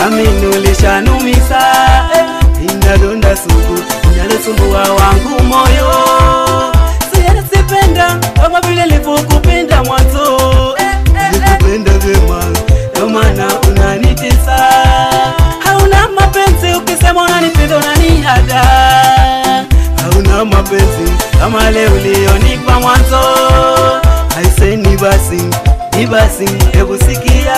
amini ulishanumisa. Inadonda sugu, inalesumbua wangu moyo. Sipenda kama vile nilivyokupenda mwanzo. Nikupenda vyema, ndio maana unanitesa. Hauna mapenzi ukisema unanipenda unanihada. Hauna mapenzi kama leo ulionipa mwanzo. Aise ni basi, hebu sikia.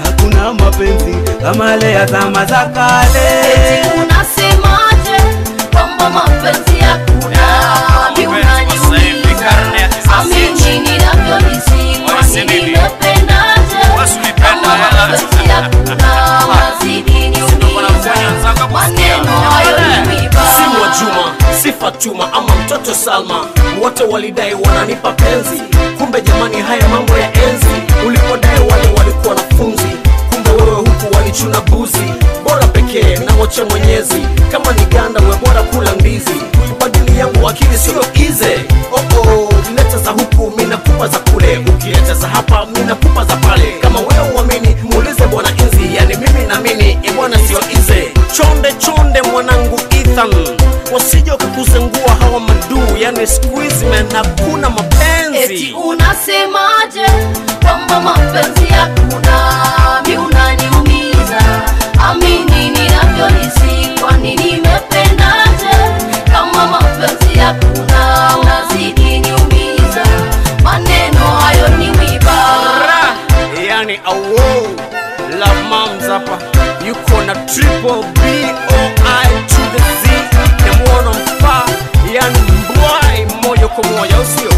Hakuna mapenzi kama leo ya zama za kale. Eti unasemaje kwamba mapenzi hakuna? Amini ninavyohisi, kwani nimependaje? Kama mapenzi hakuna, unazidi niumiza. Maneno hayo ni miba. Simu wa Juma, Sifa Tuma ama mtoto Salma, wote walidai wananipa penzi. Kumbe jamani haya mambo ya enzi. Ulipodai wale walikuwa wanafunzi, kumbe wewe huku walichuna buzi. Bora pekee na wache Mwenyezi, kama ni ganda we bora kula ndizi. Kubadili yangu akili sio easy. Leta za huku mina kupa za kule, ukileta za hapa mina kupa za pale. Kama wewe uamini muulize bwana Inzi, yani mimi naamini bwana sio easy. Chonde mwanangu Ethan, wasije wakakuzengua hawa madu, yani squeeze man hakuna mapenzi. Eti unasemaje kwamba mapenzi hakuna? Mimi unaniumiza. Amini ninavyohisi, kwani nimependaje? Kama mapenzi hakuna, unazidi niumiza. Maneno hayo ni wiba. Yani awo love moms hapa yuko na triple BOI to the Z. Na muona mfaa, yani mbwai moja kwa moja usio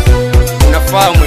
unafahamu.